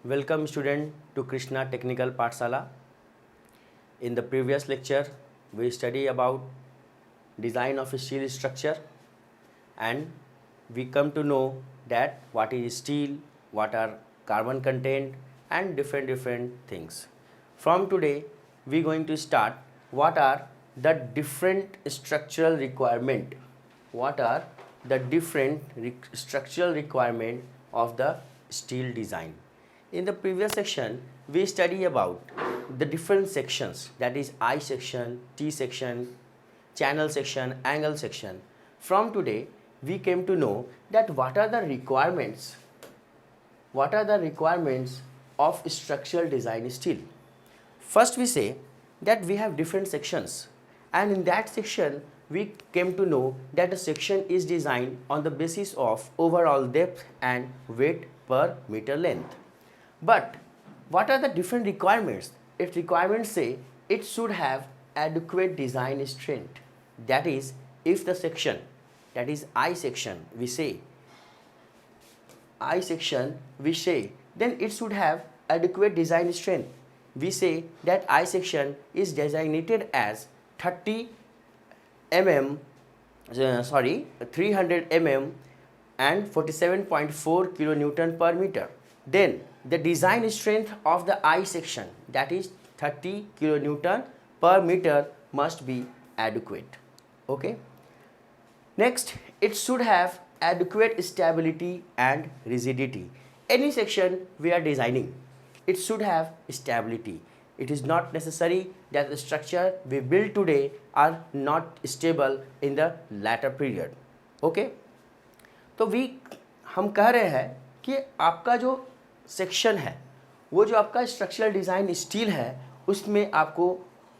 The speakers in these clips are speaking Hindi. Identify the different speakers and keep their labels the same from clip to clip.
Speaker 1: Welcome student to Krishna Technical Pathshala. In the previous lecture, we study about design of a steel structure and we come to know that what is steel, what are carbon content and different things. From today, we going to start what are the different structural requirement. What are the different structural requirement of the steel design. In the previous section, we study about the different sections, that is I section, T section, channel section, angle section. From today, we came to know that what are the requirements of structural design steel. First we say that we have different sections, and in that section we came to know that a section is designed on the basis of overall depth and weight per meter length. But what are the different requirements? Its requirements say it should have adequate design strength. That is, if the section, that is I section, we say, then it should have adequate design strength. We say that I section is designated as 300 mm and 47.4 kilonewton per meter. Then the design strength of the I section, that is 30 kilonewton per meter, must be adequate. Okay. Next, it should have adequate stability and rigidity. Any section we are designing, it should have stability. It is not necessary that the structure we build today are not stable in the latter period. Okay? तो हम कह रहे हैं कि आपका जो सेक्शन है, वो जो आपका स्ट्रक्चरल डिज़ाइन स्टील है, उसमें आपको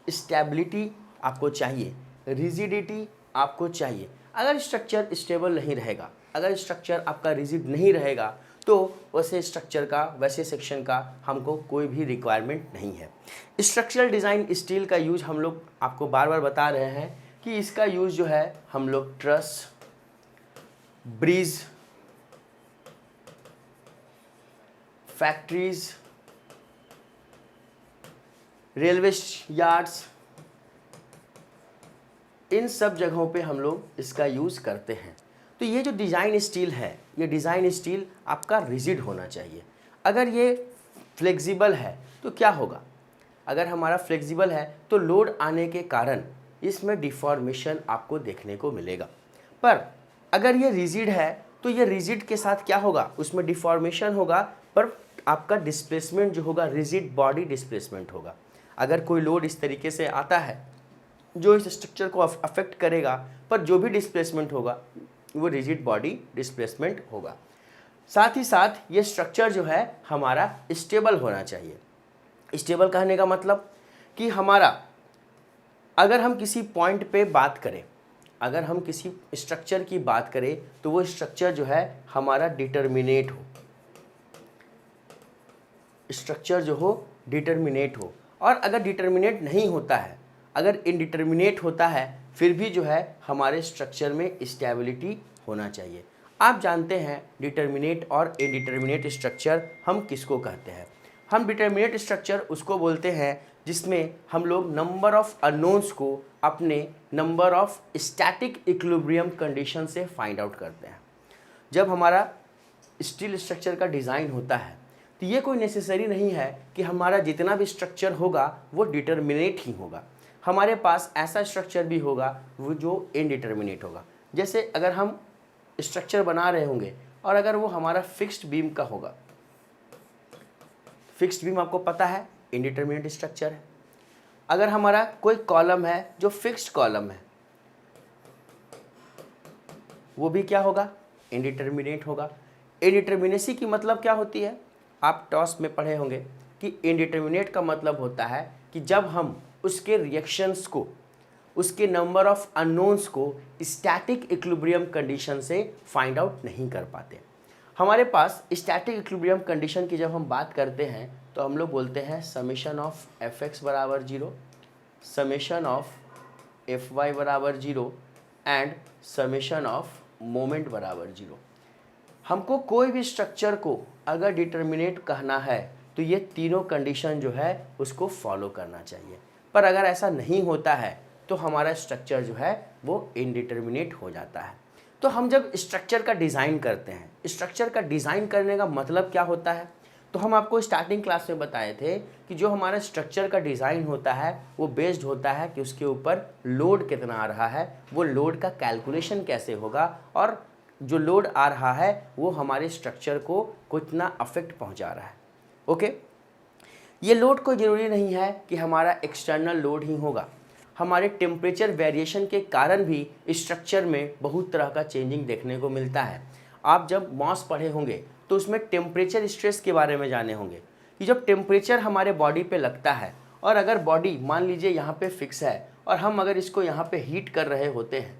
Speaker 1: स्टेबिलिटी आपको चाहिए, रिजिडिटी आपको चाहिए. अगर स्ट्रक्चर स्टेबल नहीं रहेगा, अगर स्ट्रक्चर आपका रिजिड नहीं रहेगा, तो वैसे स्ट्रक्चर का, वैसे सेक्शन का हमको कोई भी रिक्वायरमेंट नहीं है. स्ट्रक्चरल डिज़ाइन स्टील का यूज हम लोग आपको बार बार बता रहे हैं कि इसका यूज जो है हम लोग truss, bridge, factories, railway yards, इन सब जगहों पे हम लोग इसका यूज़ करते हैं. तो ये जो डिज़ाइन स्टील है, ये डिज़ाइन स्टील आपका रिजिड होना चाहिए. अगर ये फ्लेक्सिबल है तो क्या होगा? अगर हमारा फ्लेक्सिबल है तो लोड आने के कारण इसमें डिफॉर्मेशन आपको देखने को मिलेगा. पर अगर ये रिजिड है तो ये रिजिड के साथ क्या होगा? उसमें डिफॉर्मेशन होगा, पर आपका डिस्प्लेसमेंट जो होगा, रिजिड बॉडी डिस्प्लेसमेंट होगा. अगर कोई लोड इस तरीके से आता है जो इस स्ट्रक्चर को अफेक्ट करेगा, पर जो भी डिस्प्लेसमेंट होगा वो रिजिड बॉडी डिस्प्लेसमेंट होगा. साथ ही साथ ये स्ट्रक्चर जो है हमारा स्टेबल होना चाहिए. स्टेबल कहने का मतलब कि हमारा, अगर हम किसी पॉइंट पे बात करें, अगर हम किसी स्ट्रक्चर की बात करें, तो वो स्ट्रक्चर जो है हमारा डिटर्मिनेट हो, स्ट्रक्चर जो हो डिटर्मिनेट हो. और अगर डिटर्मिनेट नहीं होता है, अगर इनडिटर्मिनेट होता है, फिर भी जो है हमारे स्ट्रक्चर में स्टेबिलिटी होना चाहिए. आप जानते हैं डिटर्मिनेट और इनडिटर्मिनेट स्ट्रक्चर हम किसको कहते हैं? हम डिटर्मिनेट स्ट्रक्चर उसको बोलते हैं जिसमें हम लोग नंबर ऑफ अननोन्स को अपने number of static equilibrium condition से फाइंड आउट करते हैं. जब हमारा स्टील स्ट्रक्चर का डिज़ाइन होता है तो ये कोई नेसेसरी नहीं है कि हमारा जितना भी स्ट्रक्चर होगा वो डिटर्मिनेट ही होगा. हमारे पास ऐसा स्ट्रक्चर भी होगा वो जो इनडिटर्मिनेट होगा. जैसे अगर हम स्ट्रक्चर बना रहे होंगे और अगर वो हमारा फिक्स्ड बीम का होगा, फिक्स्ड बीम आपको पता है इनडिटर्मिनेट स्ट्रक्चर है. अगर हमारा कोई कॉलम है जो फिक्स्ड कॉलम है, वो भी क्या होगा? इनडिटर्मिनेट होगा. इनडिटर्मिनेसी की मतलब क्या होती है? आप टॉस में पढ़े होंगे कि इनडिटर्मिनेट का मतलब होता है कि जब हम उसके रिएक्शंस को, उसके नंबर ऑफ अननोन्स को स्टैटिक इक्विलिब्रियम कंडीशन से फाइंड आउट नहीं कर पाते. हमारे पास स्टैटिक इक्विलिब्रियम कंडीशन की जब हम बात करते हैं तो हम लोग बोलते हैं समेशन ऑफ एफ एक्स बराबर 0, समेशन ऑफ एफ वाई बराबर 0 एंड समेशन ऑफ मोमेंट बराबर 0. हमको कोई भी स्ट्रक्चर को अगर डिटर्मिनेट कहना है तो ये तीनों कंडीशन जो है उसको फॉलो करना चाहिए। पर अगर ऐसा नहीं होता है तो हमारा स्ट्रक्चर जो है वो इनडिटर्मिनेट हो जाता है। तो हम जब स्ट्रक्चर का डिज़ाइन करते हैं, स्ट्रक्चर का डिज़ाइन करने का मतलब क्या होता है, तो हम आपको स्टार्टिंग क्लास में बताए थे कि जो हमारा स्ट्रक्चर का डिज़ाइन होता है वो बेस्ड होता है कि उसके ऊपर लोड कितना आ रहा है, वो लोड का कैलकुलेशन कैसे होगा, और जो लोड आ रहा है वो हमारे स्ट्रक्चर को कितना अफेक्ट पहुंचा रहा है। ओके, ये लोड कोई ज़रूरी नहीं है कि हमारा एक्सटर्नल लोड ही होगा। हमारे टेम्परेचर वेरिएशन के कारण भी स्ट्रक्चर में बहुत तरह का चेंजिंग देखने को मिलता है। आप जब मॉस पढ़े होंगे तो उसमें टेम्परेचर स्ट्रेस के बारे में जाने होंगे कि जब टेम्परेचर हमारे बॉडी पे लगता है और अगर बॉडी मान लीजिए यहाँ पे फिक्स है और हम अगर इसको यहाँ पे हीट कर रहे होते हैं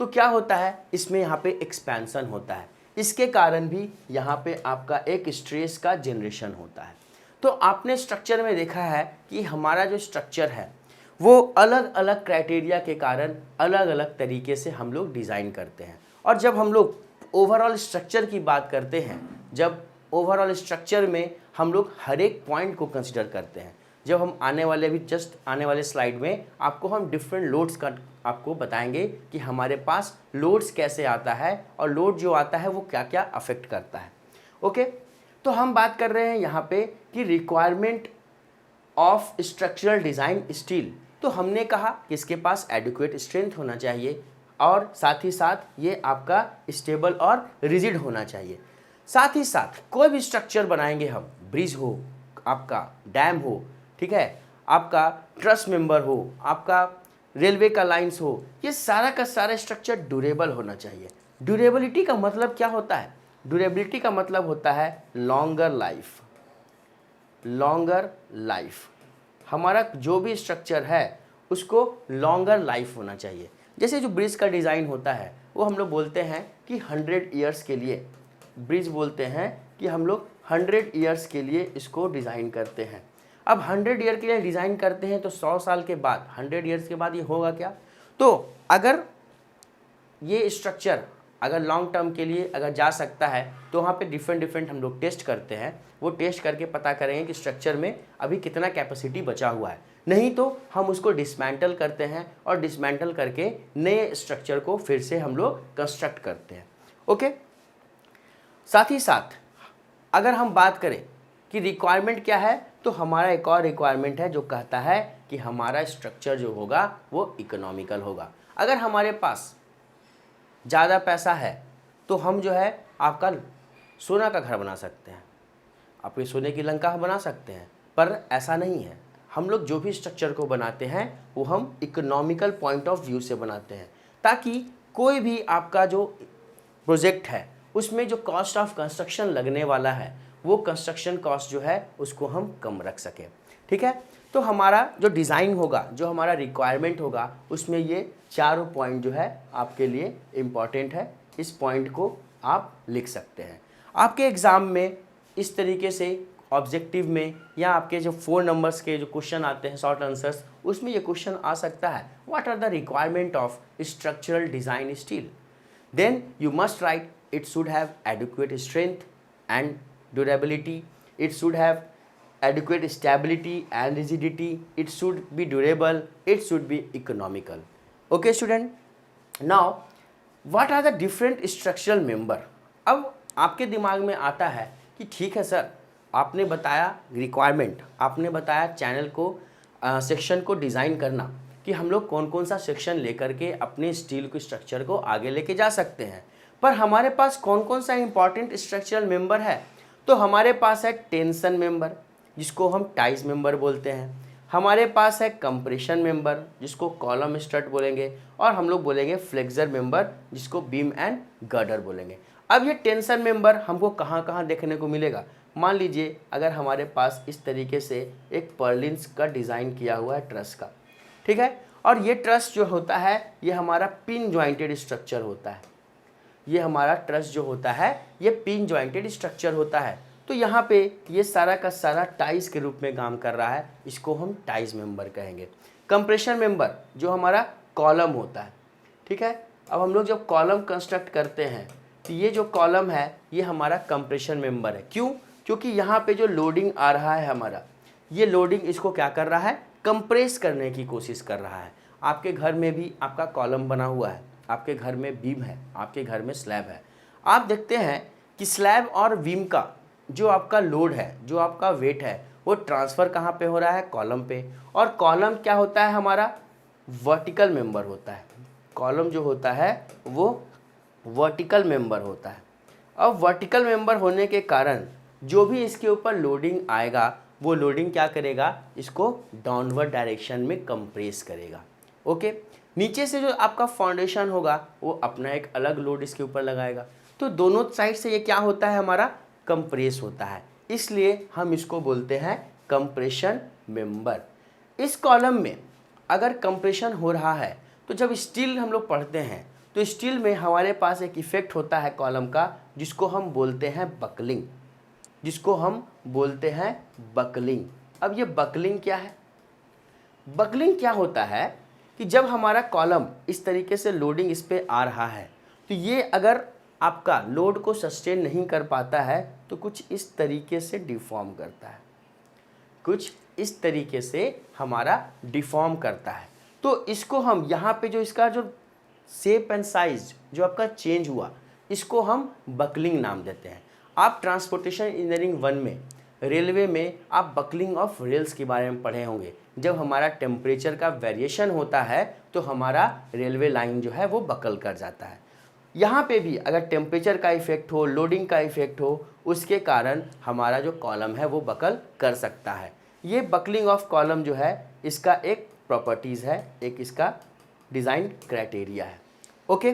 Speaker 1: तो क्या होता है, इसमें यहाँ पे एक्सपेंशन होता है। इसके कारण भी यहाँ पे आपका एक स्ट्रेस का जनरेशन होता है। तो आपने स्ट्रक्चर में देखा है कि हमारा जो स्ट्रक्चर है वो अलग अलग क्राइटेरिया के कारण अलग अलग तरीके से हम लोग डिज़ाइन करते हैं। और जब हम लोग ओवरऑल स्ट्रक्चर की बात करते हैं, जब ओवरऑल स्ट्रक्चर में हम लोग हर एक पॉइंट को कंसिडर करते हैं, जब हम आने वाले स्लाइड में आपको हम डिफरेंट लोड्स का आपको बताएंगे कि हमारे पास लोड्स कैसे आता है और लोड जो आता है वो क्या क्या अफेक्ट करता है। ओके, तो हम बात कर रहे हैं यहाँ पे कि requirement of structural design steel. तो हमने कहा कि इसके पास एडिक्वेट स्ट्रेंथ होना चाहिए और साथ ही साथ ये आपका स्टेबल और रिजिड होना चाहिए। साथ ही साथ कोई भी स्ट्रक्चर बनाएंगे हम, ब्रिज हो, आपका डैम हो, ठीक है, आपका ट्रस मेंबर हो, आपका रेलवे का लाइंस हो, ये सारा का सारा स्ट्रक्चर ड्यूरेबल होना चाहिए। ड्यूरेबिलिटी का मतलब क्या होता है? ड्यूरेबिलिटी का मतलब होता है लॉन्गर लाइफ। लॉन्गर लाइफ, हमारा जो भी स्ट्रक्चर है उसको लॉन्गर लाइफ होना चाहिए। जैसे जो ब्रिज का डिज़ाइन होता है वो हम लोग बोलते हैं कि 100 ईयर्स के लिए, ब्रिज बोलते हैं कि हम लोग 100 ईयर्स के लिए इसको डिज़ाइन करते हैं। अब 100 ईयर के लिए डिज़ाइन करते हैं तो 100 साल के बाद, 100 ईयर्स के बाद ये होगा क्या? तो अगर ये स्ट्रक्चर अगर लॉन्ग टर्म के लिए अगर जा सकता है तो वहाँ पे डिफरेंट हम लोग टेस्ट करते हैं। वो टेस्ट करके पता करेंगे कि स्ट्रक्चर में अभी कितना कैपेसिटी बचा हुआ है, नहीं तो हम उसको डिसमेंटल करते हैं और डिसमेंटल करके नए स्ट्रक्चर को फिर से हम लोग कंस्ट्रक्ट करते हैं। ओके, साथ ही साथ अगर हम बात करें कि रिक्वायरमेंट क्या है, तो हमारा एक और रिक्वायरमेंट है जो कहता है कि हमारा स्ट्रक्चर जो होगा वो इकोनॉमिकल होगा। अगर हमारे पास ज़्यादा पैसा है तो हम जो है आपका सोना का घर बना सकते हैं, अपनी सोने की लंका बना सकते हैं, पर ऐसा नहीं है। हम लोग जो भी स्ट्रक्चर को बनाते हैं वो हम इकोनॉमिकल पॉइंट ऑफ व्यू से बनाते हैं, ताकि कोई भी आपका जो प्रोजेक्ट है उसमें जो कॉस्ट ऑफ कंस्ट्रक्शन लगने वाला है वो कंस्ट्रक्शन कॉस्ट जो है उसको हम कम रख सकें। ठीक है, तो हमारा जो डिज़ाइन होगा, जो हमारा रिक्वायरमेंट होगा, उसमें ये चारों पॉइंट जो है आपके लिए इम्पॉर्टेंट है। इस पॉइंट को आप लिख सकते हैं। आपके एग्ज़ाम में इस तरीके से ऑब्जेक्टिव में या आपके जो 4 नंबर्स के जो क्वेश्चन आते हैं शॉर्ट आंसर्स, उसमें ये क्वेश्चन आ सकता है, what are the requirement of structural design steel? Then you must write it should have adequate strength and durability, it should have adequate stability and rigidity, it should be durable, it should be economical. Okay student, now what are the different structural member? अब आपके दिमाग में आता है कि ठीक है सर, आपने बताया रिक्वायरमेंट, आपने बताया चैनल को सेक्शन को डिज़ाइन करना कि हम लोग कौन कौन सा सेक्शन लेकर के अपने स्टील के स्ट्रक्चर को आगे लेके जा सकते हैं, पर हमारे पास कौन कौन सा इंपॉर्टेंट स्ट्रक्चरल मेंबर है? तो हमारे पास है टेंशन मेंबर जिसको हम टाइज मेंबर बोलते हैं, हमारे पास है कंप्रेशन मेंबर जिसको कॉलम स्ट्रट बोलेंगे, और हम लोग बोलेंगे फ्लेक्सर मेंबर जिसको बीम एंड गर्डर बोलेंगे। अब ये टेंशन मेंबर हमको कहाँ कहाँ देखने को मिलेगा? मान लीजिए अगर हमारे पास इस तरीके से एक पर्लिन्स का डिज़ाइन किया हुआ है ट्रस का, ठीक है, और ये ट्रस जो होता है ये हमारा पिन जॉइंटेड स्ट्रक्चर होता है। ये हमारा ट्रस जो होता है ये पिन जॉइंटेड स्ट्रक्चर होता है। तो यहाँ पे ये सारा का सारा टाइज के रूप में काम कर रहा है, इसको हम टाइज मेंबर कहेंगे। कंप्रेशन मेंबर जो हमारा कॉलम होता है, ठीक है। अब हम लोग जब कॉलम कंस्ट्रक्ट करते हैं तो ये जो कॉलम है ये हमारा कंप्रेशन मेंबर है। क्यों? क्योंकि यहाँ पे जो लोडिंग आ रहा है हमारा, ये लोडिंग इसको क्या कर रहा है, कंप्रेस करने की कोशिश कर रहा है। आपके घर में भी आपका कॉलम बना हुआ है, आपके घर में बीम है, आपके घर में स्लैब है। आप देखते हैं कि स्लैब और बीम का जो आपका लोड है, जो आपका वेट है, वो ट्रांसफ़र कहाँ पे हो रहा है, कॉलम पे। और कॉलम क्या होता है हमारा, वर्टिकल मेंबर होता है। कॉलम जो होता है वो वर्टिकल मेंबर होता है। अब वर्टिकल मेंबर होने के कारण जो भी इसके ऊपर लोडिंग आएगा वो लोडिंग क्या करेगा, इसको डाउनवर्ड डायरेक्शन में कंप्रेस करेगा। ओके, नीचे से जो आपका फाउंडेशन होगा वो अपना एक अलग लोड इसके ऊपर लगाएगा। तो दोनों साइड से ये क्या होता है, हमारा कंप्रेस होता है, इसलिए हम इसको बोलते हैं कंप्रेशन मेंबर। इस कॉलम में अगर कंप्रेशन हो रहा है तो जब स्टील हम लोग पढ़ते हैं तो स्टील में हमारे पास एक इफेक्ट होता है कॉलम का, जिसको हम बोलते हैं बकलिंग, जिसको हम बोलते हैं बकलिंग। अब ये बकलिंग क्या है? बकलिंग क्या होता है कि जब हमारा कॉलम इस तरीके से लोडिंग इस पे आ रहा है तो ये अगर आपका लोड को सस्टेन नहीं कर पाता है तो कुछ इस तरीके से डिफॉर्म करता है, कुछ इस तरीके से हमारा डिफॉर्म करता है। तो इसको हम यहाँ पे जो इसका जो शेप एंड साइज जो आपका चेंज हुआ, इसको हम बकलिंग नाम देते हैं। आप ट्रांसपोर्टेशन इंजीनियरिंग 1 में, रेलवे में आप बकलिंग ऑफ रेल्स के बारे में पढ़े होंगे। जब हमारा टेम्परेचर का वेरिएशन होता है तो हमारा रेलवे लाइन जो है वो बकल कर जाता है। यहाँ पे भी अगर टेम्परेचर का इफेक्ट हो, लोडिंग का इफेक्ट हो, उसके कारण हमारा जो कॉलम है वो बकल कर सकता है। ये बकलिंग ऑफ कॉलम जो है इसका एक प्रॉपर्टीज़ है, एक इसका डिज़ाइन क्राइटेरिया है। ओके,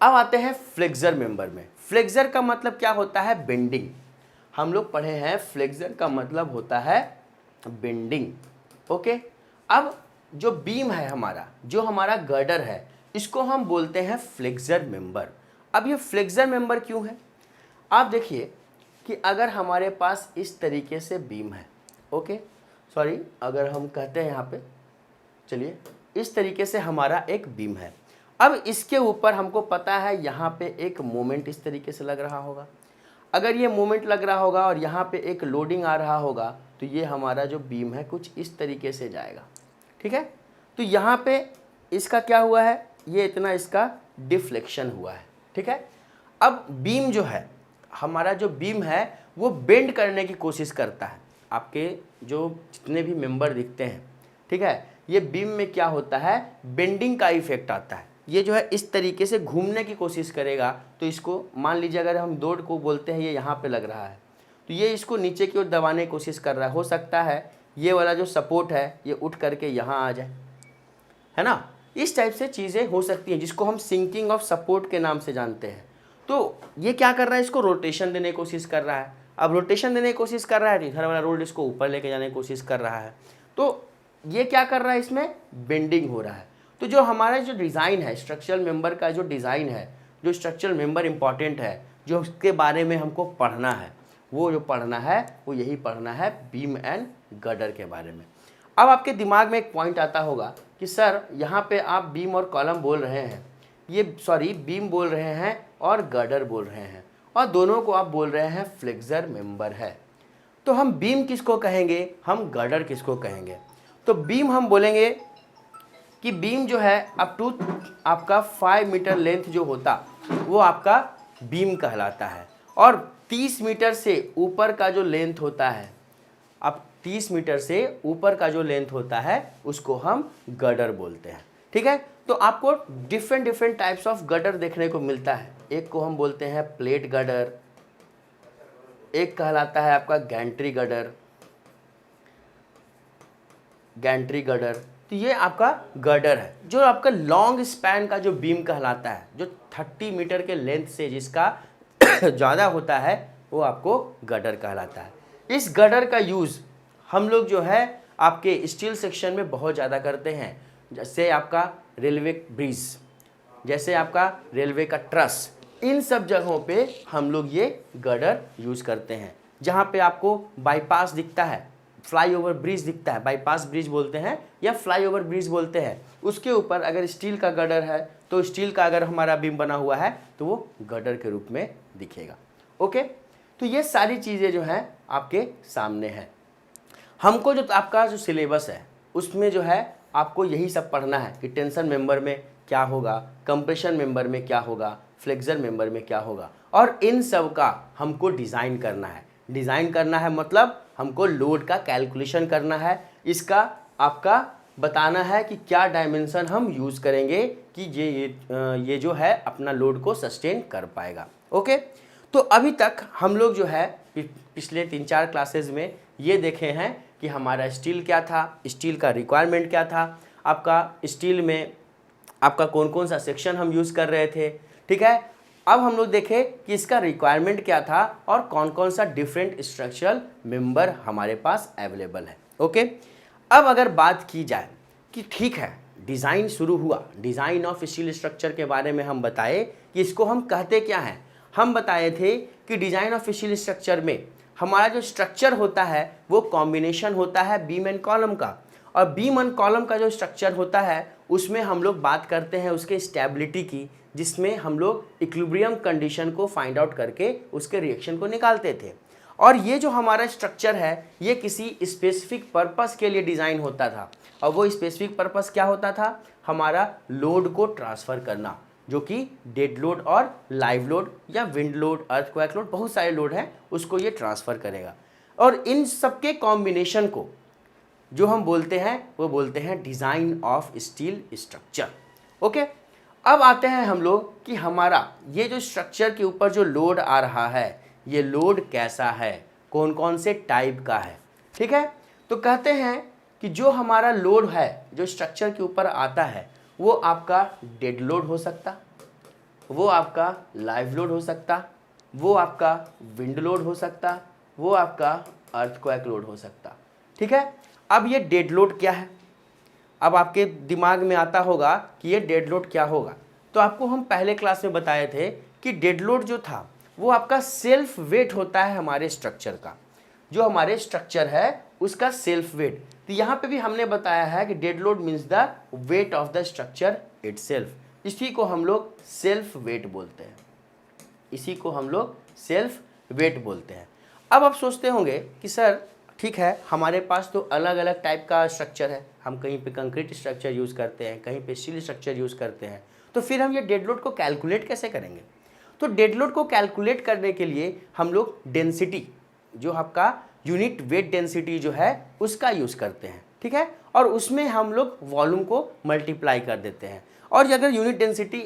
Speaker 1: अब आते हैं फ्लेक्सर मेंबर में। फ्लेक्सर का मतलब क्या होता है, बेंडिंग। हम लोग पढ़े हैं फ्लेक्सर का मतलब होता है बेंडिंग। ओके, अब जो बीम है हमारा, जो हमारा गर्डर है, इसको हम बोलते हैं फ्लेक्सर मेंबर। अब ये फ्लेक्सर मेंबर क्यों है? आप देखिए कि अगर हमारे पास इस तरीके से बीम है, ओके सॉरी, अगर हम कहते हैं यहाँ पे, चलिए इस तरीके से हमारा एक बीम है। अब इसके ऊपर हमको पता है यहाँ पे एक मोमेंट इस तरीके से लग रहा होगा। अगर ये मोमेंट लग रहा होगा और यहाँ पे एक लोडिंग आ रहा होगा तो ये हमारा जो बीम है कुछ इस तरीके से जाएगा। ठीक है, तो यहाँ पे इसका क्या हुआ है, ये इतना इसका डिफ्लेक्शन हुआ है। ठीक है, अब बीम जो है, हमारा जो बीम है वो बेंड करने की कोशिश करता है। आपके जो जितने भी मेंबर दिखते हैं, ठीक है, ये बीम में क्या होता है, बेंडिंग का इफेक्ट आता है। ये जो है इस तरीके से घूमने की कोशिश करेगा। तो इसको मान लीजिए अगर हम लोड को बोलते हैं, ये यहाँ पे लग रहा है तो ये इसको नीचे की ओर दबाने की कोशिश कर रहा है। हो सकता है ये वाला जो सपोर्ट है ये उठ करके यहाँ आ जाए, है ना। इस टाइप से चीज़ें हो सकती हैं, जिसको हम सिंकिंग ऑफ सपोर्ट के नाम से जानते हैं। तो ये क्या कर रहा है, इसको रोटेशन देने की कोशिश कर रहा है। अब रोटेशन देने की कोशिश कर रहा है तो इधर वाला रोड इसको ऊपर लेके जाने की कोशिश कर रहा है। तो ये क्या कर रहा है, इसमें बेंडिंग हो रहा है। तो जो हमारा जो डिज़ाइन है, स्ट्रक्चरल मेंबर का जो डिज़ाइन है, जो स्ट्रक्चरल मेंबर इंपॉर्टेंट है, जो उसके बारे में हमको पढ़ना है, वो जो पढ़ना है वो यही पढ़ना है, बीम एंड गर्डर के बारे में। अब आपके दिमाग में एक पॉइंट आता होगा कि सर यहाँ पे आप बीम और कॉलम बोल रहे हैं, ये सॉरी बीम बोल रहे हैं और गर्डर बोल रहे हैं, और दोनों को आप बोल रहे हैं फ्लेक्सर मेंबर है। तो हम बीम किसको कहेंगे, हम गर्डर किसको कहेंगे? तो बीम हम बोलेंगे कि बीम जो है अप टू आपका 5 मीटर लेंथ जो होता वो आपका बीम कहलाता है, और 30 मीटर से ऊपर का जो लेंथ होता है, अब 30 मीटर से ऊपर का जो लेंथ होता है उसको हम गर्डर बोलते हैं। ठीक है, तो आपको डिफरेंट टाइप्स ऑफ गर्डर देखने को मिलता है। एक को हम बोलते हैं प्लेट गर्डर, एक कहलाता है आपका गैंट्री गर्डर, गैंट्री गर्डर। तो ये आपका गर्डर है, जो आपका लॉन्ग स्पैन का जो बीम कहलाता है, जो 30 मीटर के लेंथ से जिसका ज़्यादा होता है वो आपको गर्डर कहलाता है। इस गर्डर का यूज़ हम लोग जो है आपके स्टील सेक्शन में बहुत ज़्यादा करते हैं, जैसे आपका रेलवे ब्रिज, जैसे आपका रेलवे का ट्रस, इन सब जगहों पे हम लोग ये गर्डर यूज़ करते हैं। जहाँ पे आपको बाईपास दिखता है, फ्लाईओवर ब्रिज दिखता है, बाईपास ब्रिज बोलते हैं या फ्लाईओवर ब्रिज बोलते हैं, उसके ऊपर अगर स्टील का गर्डर है तो स्टील का अगर हमारा बीम बना हुआ है तो वो गर्डर के रूप में दिखेगा। ओके, तो ये सारी चीज़ें जो हैं आपके सामने हैं। हमको जो आपका जो सिलेबस है उसमें जो है आपको यही सब पढ़ना है कि टेंशन मेंबर में क्या होगा, कंप्रेशन मेंबर में क्या होगा, फ्लेक्सर मेंबर में क्या होगा, और इन सब का हमको डिज़ाइन करना है। डिज़ाइन करना है मतलब हमको लोड का कैलकुलेशन करना है, इसका आपका बताना है कि क्या डायमेंशन हम यूज़ करेंगे कि ये जो है अपना लोड को सस्टेन कर पाएगा। ओके, तो अभी तक हम लोग जो है पिछले 3-4 क्लासेस में ये देखे हैं कि हमारा स्टील क्या था, स्टील का रिक्वायरमेंट क्या था, आपका स्टील में आपका कौन कौन सा सेक्शन हम यूज़ कर रहे थे। ठीक है, अब हम लोग देखें कि इसका रिक्वायरमेंट क्या था और कौन कौन सा डिफरेंट स्ट्रक्चरल मेंबर हमारे पास अवेलेबल है। ओके, अब अगर बात की जाए कि ठीक है डिज़ाइन शुरू हुआ, डिज़ाइन ऑफ स्टील स्ट्रक्चर के बारे में हम बताए कि इसको हम कहते क्या हैं। हम बताए थे कि डिज़ाइन ऑफ स्टील स्ट्रक्चर में हमारा जो स्ट्रक्चर होता है वो कॉम्बिनेशन होता है बीम एंड कॉलम का, और बीम एंड कॉलम का जो स्ट्रक्चर होता है उसमें हम लोग बात करते हैं उसके स्टेबिलिटी की, जिसमें हम लोग इक्विलिब्रियम कंडीशन को फाइंड आउट करके उसके रिएक्शन को निकालते थे। और ये जो हमारा स्ट्रक्चर है ये किसी स्पेसिफिक पर्पस के लिए डिज़ाइन होता था, और वो स्पेसिफिक पर्पस क्या होता था, हमारा लोड को ट्रांसफ़र करना, जो कि डेड लोड और लाइव लोड या विंड लोड, अर्थक्वेक लोड, बहुत सारे लोड हैं, उसको ये ट्रांसफ़र करेगा। और इन सबके कॉम्बिनेशन को जो हम बोलते हैं वो बोलते हैं design of steel structure. Okay, अब आते हैं हम लोग कि हमारा ये जो स्ट्रक्चर के ऊपर जो लोड आ रहा है ये लोड कैसा है, कौन कौन से टाइप का है। ठीक है, तो कहते हैं कि जो हमारा लोड है जो स्ट्रक्चर के ऊपर आता है वो आपका डेड लोड हो सकता, वो आपका लाइव लोड हो सकता, वो आपका विंड लोड हो सकता, वो आपका अर्थक्वेक लोड हो सकता। ठीक है, अब ये डेड लोड क्या है, अब आपके दिमाग में आता होगा कि ये डेड लोड क्या होगा। तो आपको हम पहले क्लास में बताए थे कि डेड लोड जो था वो आपका सेल्फ वेट होता है हमारे स्ट्रक्चर का, जो हमारे स्ट्रक्चर है उसका सेल्फ वेट। तो यहाँ पे भी हमने बताया है कि dead load means the weight of the structure itself, इसी को हम लोग सेल्फ वेट बोलते हैं, इसी को हम लोग सेल्फ वेट बोलते हैं। अब आप सोचते होंगे कि सर ठीक है हमारे पास तो अलग अलग टाइप का स्ट्रक्चर है, हम कहीं पे कंक्रीट स्ट्रक्चर यूज़ करते हैं, कहीं पे स्टील स्ट्रक्चर यूज़ करते हैं, तो फिर हम ये डेड लोड को कैलकुलेट कैसे करेंगे। तो डेड लोड को कैलकुलेट करने के लिए हम लोग डेंसिटी, जो आपका यूनिट वेट डेंसिटी जो है उसका यूज़ करते हैं। ठीक है, और उसमें हम लोग वॉल्यूम को मल्टीप्लाई कर देते हैं, और अगर यूनिट डेंसिटी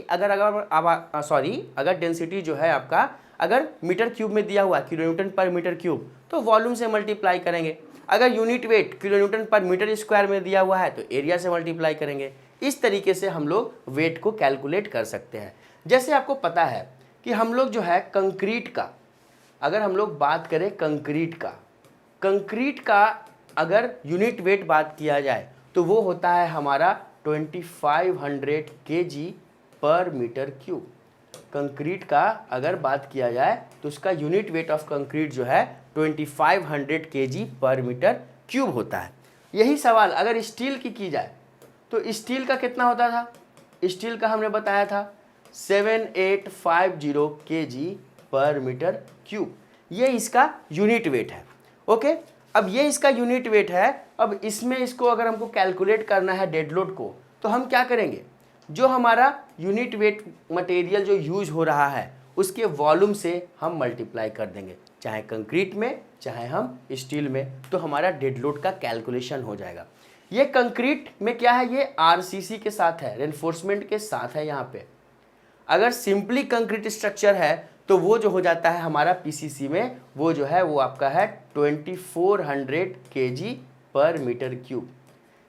Speaker 1: अगर डेंसिटी जो है आपका अगर मीटर क्यूब में दिया हुआ किलो न्यूटन पर मीटर क्यूब तो वॉल्यूम से मल्टीप्लाई करेंगे, अगर यूनिट वेट किलो न्यूटन पर मीटर स्क्वायर में दिया हुआ है तो एरिया से मल्टीप्लाई करेंगे। इस तरीके से हम लोग वेट को कैलकुलेट कर सकते हैं। जैसे आपको पता है कि हम लोग जो है कंक्रीट का, अगर हम लोग बात करें कंक्रीट का अगर यूनिट वेट बात किया जाए तो वो होता है हमारा 2500 kg पर मीटर क्यूब। कंक्रीट का अगर बात किया जाए तो उसका यूनिट वेट ऑफ कंक्रीट जो है 2500 kg पर मीटर क्यूब होता है। यही सवाल अगर स्टील की जाए तो स्टील का कितना होता था, स्टील का हमने बताया था 7850 kg पर मीटर क्यूब, ये इसका यूनिट वेट है। ओके, अब ये इसका यूनिट वेट है। अब इसमें इसको अगर हमको कैलकुलेट करना है डेड लोड को तो हम क्या करेंगे, जो हमारा यूनिट वेट मटेरियल जो यूज हो रहा है उसके वॉल्यूम से हम मल्टीप्लाई कर देंगे, चाहे कंक्रीट में चाहे हम स्टील में, तो हमारा डेड लोड का कैलकुलेशन हो जाएगा। ये कंक्रीट में क्या है, ये आरसीसी के साथ है, रेनफोर्समेंट के साथ है। यहाँ पे अगर सिंपली कंक्रीट स्ट्रक्चर है तो वो जो हो जाता है हमारा पीसीसी में, वो जो है वो आपका है 2400 kg पर मीटर क्यूब।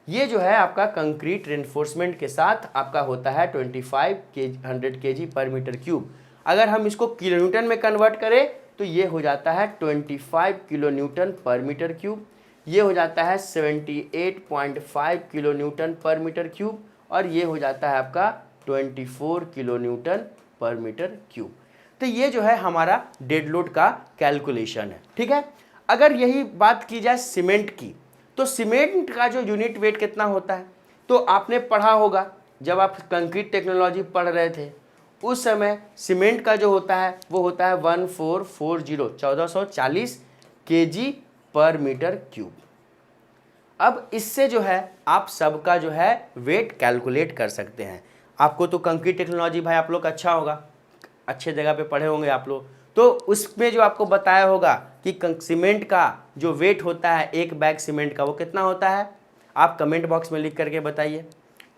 Speaker 1: ये जो है आपका कंक्रीट रेनफोर्समेंट के साथ आपका होता है 2500 kg पर मीटर क्यूब। अगर हम इसको किलो न्यूटन में कन्वर्ट करें तो ये हो जाता है 25 किलो न्यूटन पर मीटर क्यूब, ये हो जाता है 78.5 किलो न्यूटन पर मीटर क्यूब, और ये हो जाता है आपका 24 किलो न्यूटन पर मीटर क्यूब। तो ये जो है हमारा डेड लोड का कैलकुलेशन है। ठीक है, अगर यही बात की जाए सीमेंट की तो सीमेंट का जो यूनिट वेट कितना होता है, तो आपने पढ़ा होगा जब आप कंक्रीट टेक्नोलॉजी पढ़ रहे थे उस समय सीमेंट का जो होता है वो होता है 1440 kg पर मीटर क्यूब। अब इससे जो है आप सबका जो है वेट कैलकुलेट कर सकते हैं। आपको तो कंक्रीट टेक्नोलॉजी भाई आप लोग अच्छा होगा, अच्छे जगह पे पढ़े होंगे आप लोग, तो उसमें जो आपको बताया होगा कि सीमेंट का जो वेट होता है एक बैग सीमेंट का वो कितना होता है, आप कमेंट बॉक्स में लिख करके बताइए,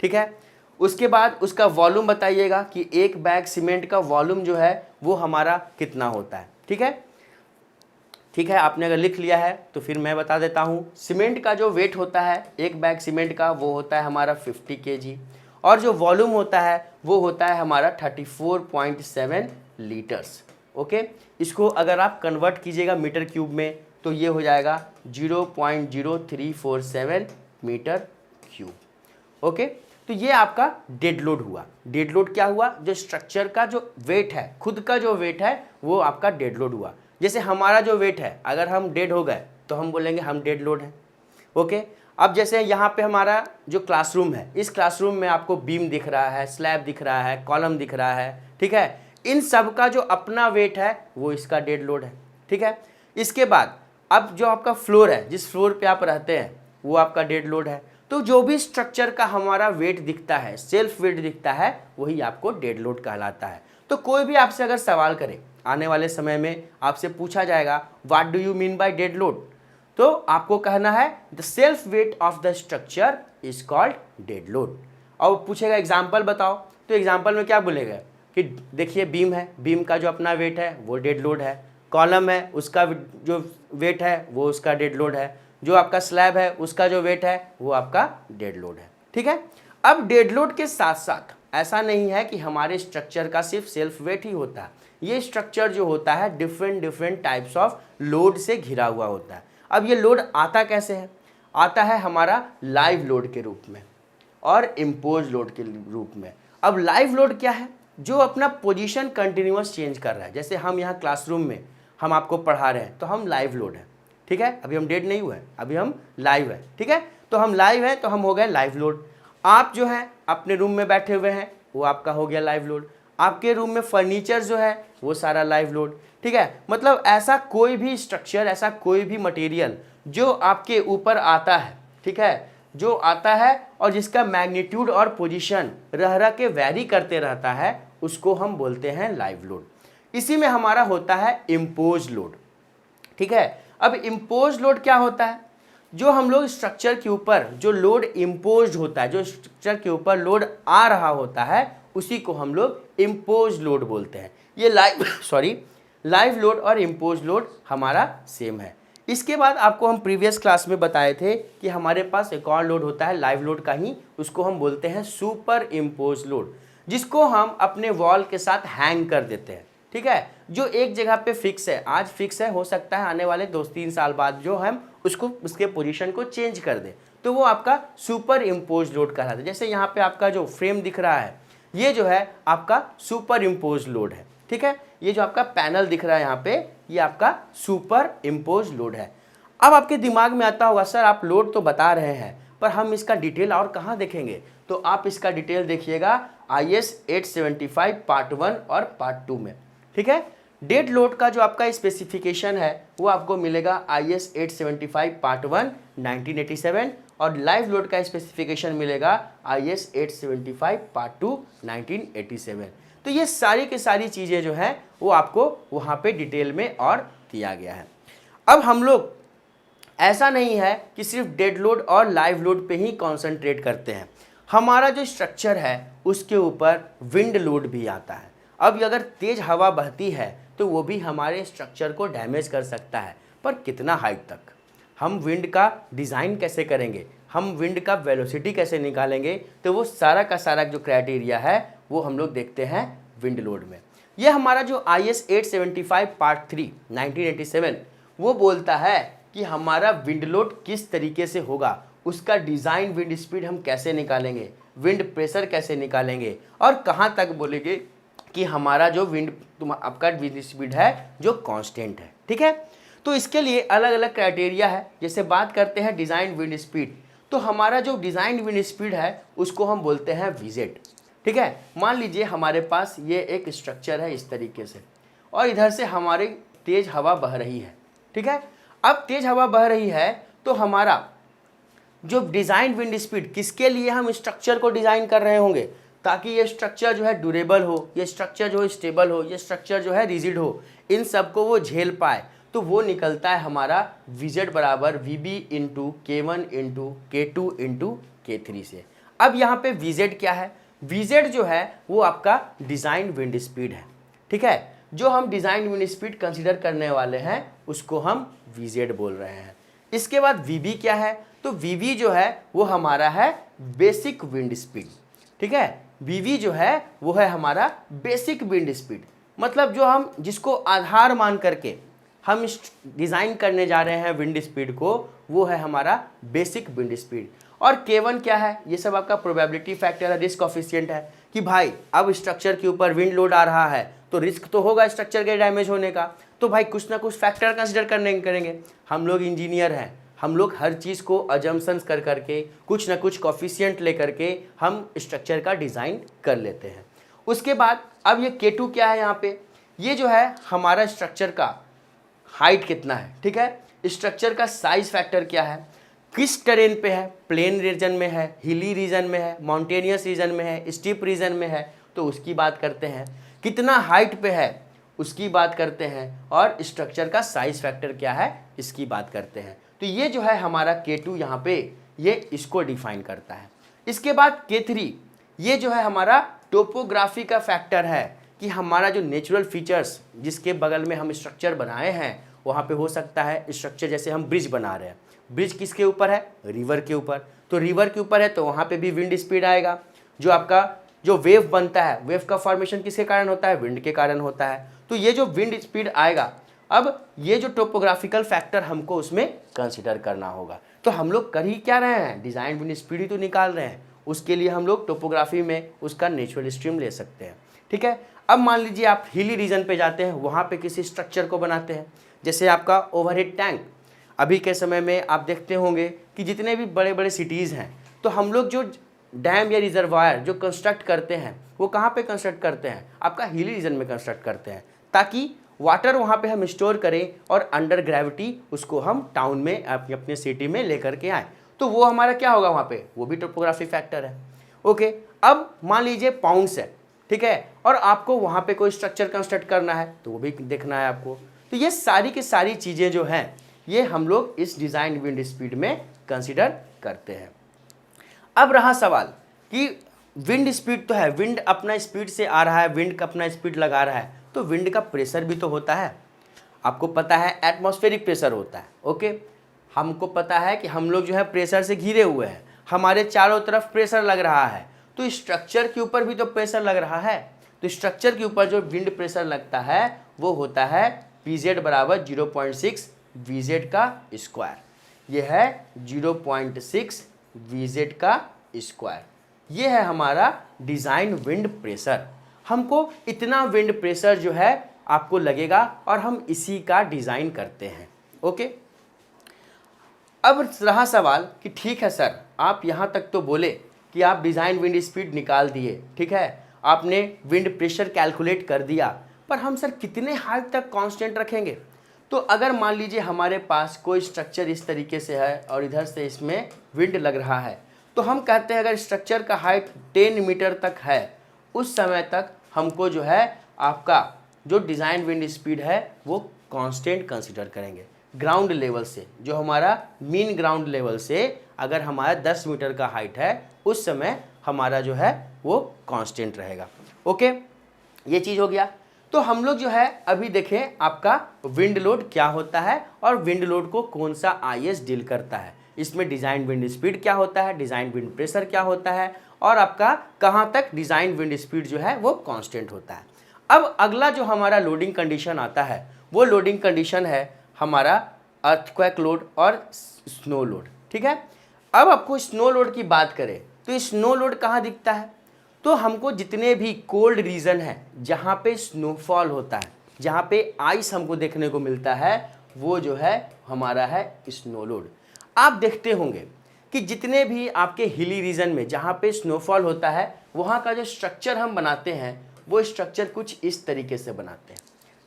Speaker 1: ठीक है। उसके बाद उसका वॉल्यूम बताइएगा कि एक बैग सीमेंट का वॉल्यूम जो है वो हमारा कितना होता है, ठीक है। ठीक है, आपने अगर लिख लिया है तो फिर मैं बता देता हूँ। सीमेंट का जो वेट होता है एक बैग सीमेंट का वो होता है हमारा 50 kg और जो वॉल्यूम होता है वो होता है हमारा 34.7 लीटर्स। ओके, इसको अगर आप कन्वर्ट कीजिएगा मीटर क्यूब में तो ये हो जाएगा 0.0347 मीटर क्यूब। ओके, तो ये आपका डेड लोड हुआ। डेड लोड क्या हुआ, जो स्ट्रक्चर का जो वेट है, खुद का जो वेट है वो आपका डेड लोड हुआ। जैसे हमारा जो वेट है अगर हम डेड हो गए तो हम बोलेंगे हम डेड लोड हैं। ओके, अब जैसे यहाँ पे हमारा जो क्लासरूम है, इस क्लासरूम में आपको बीम दिख रहा है, स्लैब दिख रहा है, कॉलम दिख रहा है, ठीक है। इन सब का जो अपना वेट है वो इसका डेड लोड है, ठीक है। इसके बाद अब जो आपका फ्लोर है, जिस फ्लोर पे आप रहते हैं वो आपका डेड लोड है। तो जो भी स्ट्रक्चर का हमारा वेट दिखता है, सेल्फ वेट दिखता है, वही आपको डेड लोड कहलाता है। तो कोई भी आपसे अगर सवाल करे, आने वाले समय में आपसे पूछा जाएगा what do you mean by dead load, तो आपको कहना है the self weight of the structure is called dead load. और पूछेगा एग्जाम्पल बताओ, तो एग्जाम्पल में क्या बोलेगा कि देखिए बीम है, बीम का जो अपना वेट है वो डेड लोड है, कॉलम है उसका जो वेट है वो उसका डेड लोड है, जो आपका स्लैब है उसका जो वेट है वो आपका डेड लोड है, ठीक है। अब डेड लोड के साथ साथ ऐसा नहीं है कि हमारे स्ट्रक्चर का सिर्फ सेल्फ वेट ही होता है, ये स्ट्रक्चर जो होता है डिफरेंट टाइप्स ऑफ लोड से घिरा हुआ होता है। अब ये लोड आता कैसे है, आता है हमारा लाइव लोड के रूप में और इम्पोज लोड के रूप में। अब लाइव लोड क्या है, जो अपना पोजीशन कंटिन्यूअस चेंज कर रहा है। जैसे हम यहाँ क्लासरूम में हम आपको पढ़ा रहे हैं तो हम लाइव लोड हैं, ठीक है, अभी हम डेड नहीं हुए, अभी हम लाइव है, ठीक है। तो हम लाइव हैं तो हम हो गए लाइव लोड। आप जो है अपने रूम में बैठे हुए हैं वो आपका हो गया लाइव लोड, आपके रूम में फर्नीचर जो है वो सारा लाइव लोड, ठीक है। मतलब ऐसा कोई भी स्ट्रक्चर, ऐसा कोई भी मटेरियल जो आपके ऊपर आता है, ठीक है, जो आता है और जिसका मैग्नीट्यूड और पोजीशन रह के वैरी करते रहता है, उसको हम बोलते हैं लाइव लोड। इसी में हमारा होता है इम्पोज लोड, ठीक है। अब इम्पोज लोड क्या होता है, जो हम लोग स्ट्रक्चर के ऊपर जो लोड इम्पोज होता है, जो स्ट्रक्चर के ऊपर लोड आ रहा होता है, उसी को हम लोग इम्पोज लोड बोलते हैं। ये लाइव लोड और इम्पोज लोड हमारा सेम है। इसके बाद आपको हम प्रीवियस क्लास में बताए थे कि हमारे पास एक और लोड होता है लाइव लोड का ही, उसको हम बोलते हैं सुपर इम्पोज लोड, जिसको हम अपने वॉल के साथ हैंग कर देते हैं, ठीक है। जो एक जगह पे फिक्स है, आज फिक्स है, हो सकता है आने वाले 2-3 साल बाद जो हम उसको उसके पोजीशन को चेंज कर दें, तो वो आपका सुपर इम्पोज लोड कहलाता है। जैसे यहाँ पे आपका जो फ्रेम दिख रहा है ये जो है आपका सुपर इम्पोज लोड है, ठीक है। ये जो आपका पैनल दिख रहा है यहाँ पे, ये आपका सुपर इम्पोज लोड है। अब आपके दिमाग में आता होगा सर आप लोड तो बता रहे हैं पर हम इसका डिटेल और कहाँ देखेंगे, तो आप इसका डिटेल देखिएगा IS 875 पार्ट 1 और पार्ट 2 में, ठीक है। डेड लोड का जो आपका स्पेसिफिकेशन है वो आपको मिलेगा IS 875 पार्ट 1 1987 और लाइव लोड का स्पेसिफिकेशन मिलेगा IS 875 पार्ट 2 1987। तो ये सारी की सारी चीज़ें जो हैं वो आपको वहाँ पे डिटेल में और दिया गया है। अब हम लोग ऐसा नहीं है कि सिर्फ डेड लोड और लाइव लोड पे ही कॉन्सेंट्रेट करते हैं, हमारा जो स्ट्रक्चर है उसके ऊपर विंड लोड भी आता है। अब अगर तेज़ हवा बहती है तो वो भी हमारे स्ट्रक्चर को डैमेज कर सकता है, पर कितना हाइट तक। हम विंड का डिज़ाइन कैसे करेंगे, हम विंड का वेलोसिटी कैसे निकालेंगे, तो वो सारा का सारा जो क्राइटेरिया है वो हम लोग देखते हैं विंड लोड में। ये हमारा जो IS 875 पार्ट 3 1987 वो बोलता है कि हमारा विंड लोड किस तरीके से होगा, उसका डिज़ाइन, विंड स्पीड हम कैसे निकालेंगे, विंड प्रेशर कैसे निकालेंगे और कहाँ तक बोलेंगे कि हमारा जो आपका विंड स्पीड है जो कांस्टेंट है, ठीक है। तो इसके लिए अलग अलग क्राइटेरिया है। जैसे बात करते हैं डिज़ाइन विंड स्पीड, तो हमारा जो डिज़ाइन विंड स्पीड है उसको हम बोलते हैं VZ। ठीक है, मान लीजिए हमारे पास ये एक स्ट्रक्चर है इस तरीके से, और इधर से हमारी तेज़ हवा बह रही है। ठीक है, अब तेज़ हवा बह रही है तो हमारा जो डिज़ाइन विंड स्पीड, किसके लिए हम स्ट्रक्चर को डिज़ाइन कर रहे होंगे, ताकि ये स्ट्रक्चर जो है ड्यूरेबल हो, ये स्ट्रक्चर जो है स्टेबल हो, ये स्ट्रक्चर जो है रिजिड हो, इन सबको वो झेल पाए। तो वो निकलता है हमारा VZ बराबर VB into K1 into K2 into K3 से। अब यहाँ पे VZ क्या है? VZ जो है वो आपका डिज़ाइन विंड स्पीड है। ठीक है, जो हम डिज़ाइन विंड स्पीड कंसिडर करने वाले हैं उसको हम VZ बोल रहे हैं। इसके बाद VB क्या है? तो VB जो है वो हमारा है बेसिक विंड स्पीड। ठीक है, VB जो है वो है हमारा बेसिक विंड स्पीड, मतलब जो हम जिसको आधार मान करके हम डिज़ाइन करने जा रहे हैं विंड स्पीड को, वो है हमारा बेसिक विंड स्पीड। और K1 क्या है? ये सब आपका प्रोबेबिलिटी फैक्टर है, रिस्क कोफिशिएंट है कि भाई अब स्ट्रक्चर के ऊपर विंड लोड आ रहा है तो रिस्क तो होगा स्ट्रक्चर के डैमेज होने का, तो भाई कुछ ना कुछ फैक्टर कंसिडर करेंगे। हम लोग इंजीनियर हैं, हम लोग हर चीज़ को अजम्पशंस कर करके कुछ ना कुछ कोफिशिएंट लेकर के हम स्ट्रक्चर का डिज़ाइन कर लेते हैं। उसके बाद अब ये K2 क्या है? यहाँ पे ये जो है हमारा स्ट्रक्चर का हाइट कितना है। ठीक है, स्ट्रक्चर का साइज फैक्टर क्या है, किस टेरेन पे है, प्लेन रीजन में है, हिली रीजन में है, माउंटेनियस रीजन में है, स्टीप रीजन में है, तो उसकी बात करते हैं। कितना हाइट पे है उसकी बात करते हैं, और स्ट्रक्चर का साइज फैक्टर क्या है इसकी बात करते हैं। तो ये जो है हमारा K2 यहाँ पे ये इसको डिफाइन करता है। इसके बाद K3 ये जो है हमारा टोपोग्राफी का फैक्टर है कि हमारा जो नेचुरल फीचर्स जिसके बगल में हम स्ट्रक्चर बनाए हैं वहाँ पे हो सकता है स्ट्रक्चर, जैसे हम ब्रिज बना रहे हैं, ब्रिज किसके ऊपर है? रिवर के ऊपर। तो रिवर के ऊपर है तो वहाँ पे भी विंड स्पीड आएगा। जो आपका जो वेव बनता है, वेव का फॉर्मेशन किसके कारण होता है? विंड के कारण होता है। तो ये जो विंड स्पीड आएगा, अब ये जो टोपोग्राफिकल फैक्टर हमको उसमें कंसिडर करना होगा। तो हम लोग कर ही क्या रहे हैं? डिज़ाइन विंड स्पीड ही तो निकाल रहे हैं। उसके लिए हम लोग टोपोग्राफी में उसका नेचुरल स्ट्रीम ले सकते हैं। ठीक है, अब मान लीजिए आप हिली रीजन पे जाते हैं, वहाँ पे किसी स्ट्रक्चर को बनाते हैं, जैसे आपका ओवरहेड टैंक। अभी के समय में आप देखते होंगे कि जितने भी बड़े बड़े सिटीज़ हैं, तो हम लोग जो डैम या रिजर्वायर जो कंस्ट्रक्ट करते हैं वो कहाँ पे कंस्ट्रक्ट करते हैं? आपका हिली रीजन में कंस्ट्रक्ट करते हैं, ताकि वाटर वहाँ पे हम स्टोर करें और अंडर ग्रेविटी उसको हम टाउन में अपने सिटी में लेकर के आएँ। तो वो हमारा क्या होगा वहाँ पे? वो भी टोपोग्राफी फैक्टर है। ओके, अब मान लीजिए पाउंड्स है, ठीक है, और आपको वहाँ पे कोई स्ट्रक्चर कंस्ट्रक्ट करना है तो वो भी देखना है आपको। तो ये सारी की सारी चीज़ें जो हैं ये हम लोग इस डिज़ाइन विंड स्पीड में कंसिडर करते हैं। अब रहा सवाल कि विंड स्पीड तो है, विंड अपना स्पीड से आ रहा है, विंड का अपना स्पीड लगा रहा है, तो विंड का प्रेशर भी तो होता है। आपको पता है एटमॉस्फेरिक प्रेशर होता है। ओके, हमको पता है कि हम लोग जो है प्रेशर से घिरे हुए हैं, हमारे चारों तरफ प्रेशर लग रहा है, तो स्ट्रक्चर के ऊपर भी तो प्रेशर लग रहा है। तो स्ट्रक्चर के ऊपर जो विंड प्रेशर लगता है वो होता है PZ बराबर 0.6 VZ का स्क्वायर। ये है 0.6 VZ का स्क्वायर। ये है हमारा डिज़ाइन विंड प्रेशर। हमको इतना विंड प्रेशर जो है आपको लगेगा और हम इसी का डिज़ाइन करते हैं। ओके, अब रहा सवाल कि ठीक है सर, आप यहाँ तक तो बोले कि आप डिज़ाइन विंड स्पीड निकाल दिए, ठीक है, आपने विंड प्रेशर कैलकुलेट कर दिया, पर हम सर कितने हाइट तक कांस्टेंट रखेंगे? तो अगर मान लीजिए हमारे पास कोई स्ट्रक्चर इस तरीके से है और इधर से इसमें विंड लग रहा है, तो हम कहते हैं अगर स्ट्रक्चर का हाइट 10 मीटर तक है, उस समय तक हमको जो है आपका जो डिज़ाइन विंड स्पीड है वो कांस्टेंट कंसिडर करेंगे। ग्राउंड लेवल से, जो हमारा मीन ग्राउंड लेवल से अगर हमारा 10 मीटर का हाइट है, उस समय हमारा जो है वो कांस्टेंट रहेगा। ओके, ये चीज़ हो गया। तो हम लोग जो है अभी देखें आपका विंड लोड क्या होता है और विंड लोड को कौन सा IS डील करता है। इसमें डिज़ाइन विंड स्पीड क्या होता है, डिज़ाइन विंड प्रेशर क्या होता है, और आपका कहाँ तक डिज़ाइन विंड स्पीड जो है वो कांस्टेंट होता है। अब अगला जो हमारा लोडिंग कंडीशन आता है वो लोडिंग कंडीशन है हमारा अर्थक्वेक लोड और स्नो लोड। ठीक है, अब आपको स्नो लोड की बात करें तो स्नो लोड कहाँ दिखता है? तो हमको जितने भी कोल्ड रीजन है जहाँ पे स्नोफॉल होता है, जहाँ पे आइस हमको देखने को मिलता है, वो जो है हमारा है स्नो लोड। आप देखते होंगे कि जितने भी आपके हिली रीजन में जहाँ पे स्नोफॉल होता है वहाँ का जो स्ट्रक्चर हम बनाते हैं वो स्ट्रक्चर कुछ इस तरीके से बनाते हैं,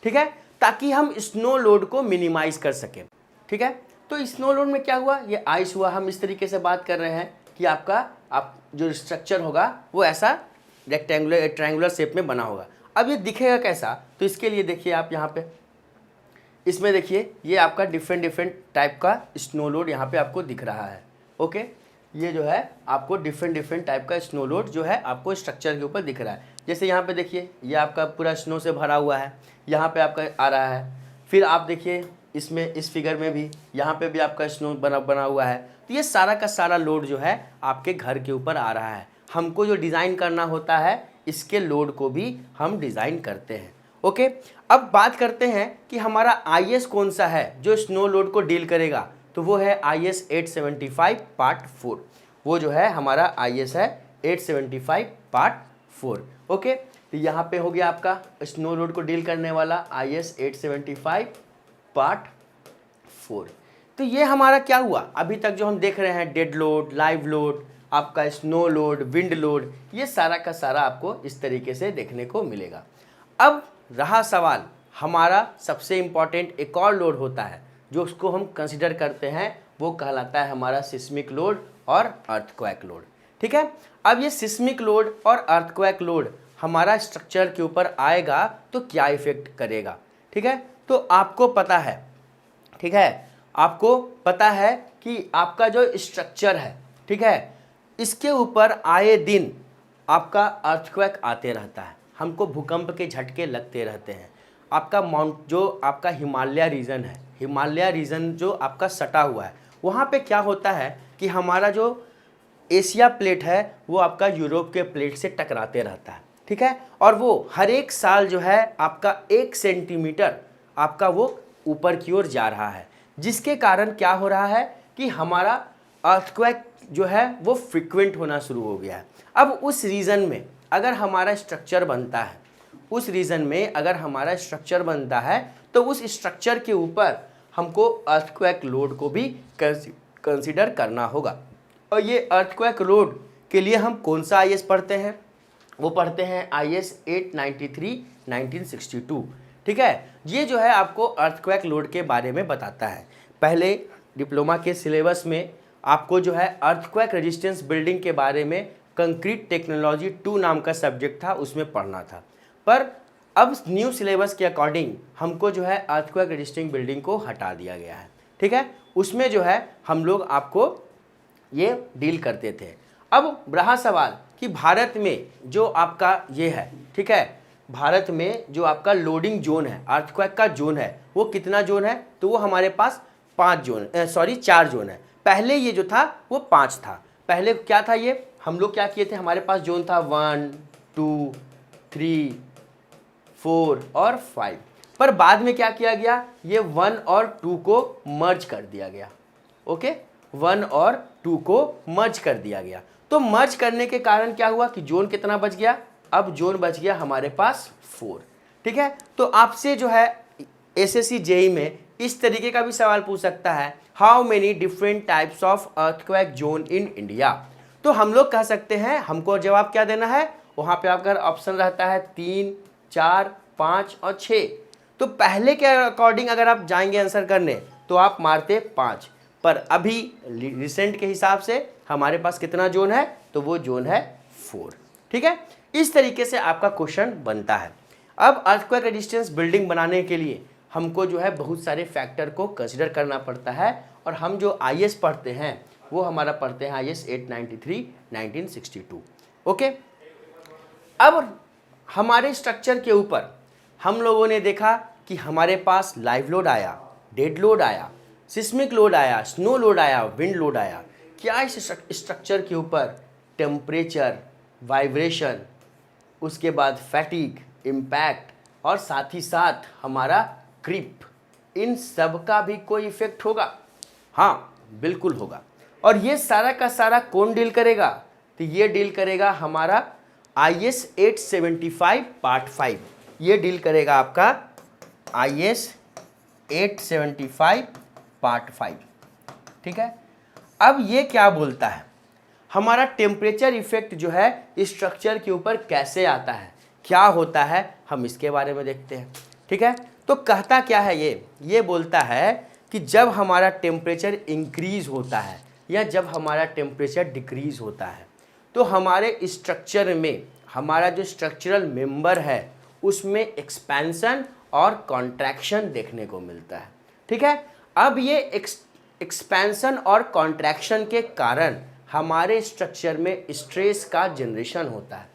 Speaker 1: ठीक है, ताकि हम स्नो लोड को मिनिमाइज कर सकें, ठीक है। तो स्नो लोड में क्या हुआ, ये आइस हुआ। हम इस तरीके से बात कर रहे हैं कि आप जो स्ट्रक्चर होगा वो ऐसा रेक्टेंगुलर ट्रायंगुलर शेप में बना होगा। अब ये दिखेगा कैसा, तो इसके लिए देखिए आप यहाँ पे इसमें देखिए ये आपका डिफरेंट टाइप का स्नो लोड यहाँ पे आपको दिख रहा है। ओके, ये जो है आपको डिफरेंट टाइप का स्नो लोड जो है आपको स्ट्रक्चर के ऊपर दिख रहा है। जैसे यहाँ पे देखिए ये आपका पूरा स्नो से भरा हुआ है, यहाँ पे आपका आ रहा है। फिर आप देखिए इसमें इस फिगर में भी यहाँ पे भी आपका स्नो बना हुआ है। तो ये सारा का सारा लोड जो है आपके घर के ऊपर आ रहा है। हमको जो डिज़ाइन करना होता है इसके लोड को भी हम डिज़ाइन करते हैं। ओके, अब बात करते हैं कि हमारा IS कौन सा है जो स्नो लोड को डील करेगा। तो वो है IS 875 पार्ट 4। वो जो है हमारा IS है 875 पार्ट 4। ओके, तो यहाँ पे हो गया आपका स्नो लोड को डील करने वाला IS 875 पार्ट 4। तो ये हमारा क्या हुआ, अभी तक जो हम देख रहे हैं डेड लोड, लाइव लोड, आपका स्नो लोड, विंड लोड, ये सारा का सारा आपको इस तरीके से देखने को मिलेगा। अब रहा सवाल, हमारा सबसे इम्पॉर्टेंट एक और लोड होता है जो उसको हम कंसिडर करते हैं, वो कहलाता है हमारा सिस्मिक लोड और अर्थक्वेक लोड, ठीक है। अब ये सिस्मिक लोड और अर्थक्वेक लोड हमारा स्ट्रक्चर के ऊपर आएगा तो क्या इफेक्ट करेगा, ठीक है। तो आपको पता है, ठीक है, आपको पता है कि आपका जो स्ट्रक्चर है, ठीक है, इसके ऊपर आए दिन आपका अर्थक्वेक आते रहता है, हमको भूकंप के झटके लगते रहते हैं। आपका जो आपका हिमालय रीजन है, हिमालय रीजन जो आपका सटा हुआ है, वहाँ पे क्या होता है कि हमारा जो एशिया प्लेट है वो आपका यूरोप के प्लेट से टकराते रहता है, ठीक है। और वो हर एक साल जो है आपका 1 सेंटीमीटर आपका वो ऊपर की ओर जा रहा है, जिसके कारण क्या हो रहा है कि हमारा अर्थक्वेक जो है वो फ्रिक्वेंट होना शुरू हो गया है। अब उस रीजन में अगर हमारा स्ट्रक्चर बनता है, उस रीजन में अगर हमारा स्ट्रक्चर बनता है तो उस स्ट्रक्चर के ऊपर हमको अर्थक्वेक लोड को भी कंसीडर करना होगा। और ये अर्थक्वेक लोड के लिए हम कौन सा IS पढ़ते हैं, वो पढ़ते हैं IS 893 1962, ठीक है। ये जो है आपको अर्थक्वेक लोड के बारे में बताता है। पहले डिप्लोमा के सिलेबस में आपको जो है अर्थक्वेक रेजिस्टेंस बिल्डिंग के बारे में कंक्रीट टेक्नोलॉजी 2 नाम का सब्जेक्ट था, उसमें पढ़ना था। पर अब न्यू सिलेबस के अकॉर्डिंग हमको जो है अर्थक्वेक रेजिस्टिंग बिल्डिंग को हटा दिया गया है, ठीक है। उसमें जो है हम लोग आपको ये डील करते थे। अब रहा सवाल कि भारत में जो आपका ये है, ठीक है, भारत में जो आपका लोडिंग जोन है, अर्थक्वेक का जोन है, वो कितना जोन है, तो वो हमारे पास 4 जोन है। पहले ये जो था वो 5 था। पहले क्या था, ये हम लोग क्या किए थे, हमारे पास जोन था 1 2 3 4 और 5। पर बाद में क्या किया गया, ये 1 और 2 को मर्ज कर दिया गया। ओके, 1 और 2 को मर्ज कर दिया गया। तो मर्ज करने के कारण क्या हुआ कि जोन कितना बच गया, अब जोन बच गया हमारे पास 4, ठीक है। तो आपसे जो है SSC JEE में इस तरीके का भी सवाल पूछ सकता है, how many different types of earthquake zone in India. तो हम लोग कह सकते हैं, हमको जवाब क्या देना है, वहाँ पे आपका ऑप्शन रहता है 3 4 5 और 6। तो पहले के अकॉर्डिंग अगर आप जाएंगे आंसर करने तो आप मारते 5, पर अभी रिसेंट के हिसाब से हमारे पास कितना जोन है, तो वो जोन है 4, ठीक है। इस तरीके से आपका क्वेश्चन बनता है। अब अर्थक्वेक रेजिस्टेंस बिल्डिंग बनाने के लिए हमको जो है बहुत सारे फैक्टर को कंसिडर करना पड़ता है, और हम जो IS पढ़ते हैं वो हमारा पढ़ते हैं IS 893 1962। ओके, अब हमारे स्ट्रक्चर के ऊपर हम लोगों ने देखा कि हमारे पास लाइव लोड आया, डेड लोड आया, सिस्मिक लोड आया, स्नो लोड आया, विंड लोड आया। क्या इस स्ट्रक्चर के ऊपर टेम्परेचर, वाइब्रेशन, उसके बाद फैटिग, इम्पैक्ट और साथ ही साथ हमारा क्रीप, इन सब का भी कोई इफेक्ट होगा? हाँ, बिल्कुल होगा। और ये सारा का सारा कौन डील करेगा, तो ये डील करेगा हमारा IS 875 पार्ट 5। ये डील करेगा आपका IS 875 पार्ट 5, ठीक है। अब ये क्या बोलता है, हमारा टेम्परेचर इफेक्ट जो है स्ट्रक्चर के ऊपर कैसे आता है, क्या होता है, हम इसके बारे में देखते हैं। ठीक है, तो कहता क्या है ये बोलता है कि जब हमारा टेम्परेचर इंक्रीज होता है या जब हमारा टेम्परेचर डिक्रीज होता है तो हमारे स्ट्रक्चर में हमारा जो स्ट्रक्चरल मेंबर है उसमें एक्सपेंशन और कॉन्ट्रैक्शन देखने को मिलता है। ठीक है, अब ये एक्सपेंशन और कॉन्ट्रैक्शन के कारण हमारे स्ट्रक्चर में स्ट्रेस का जनरेशन होता है,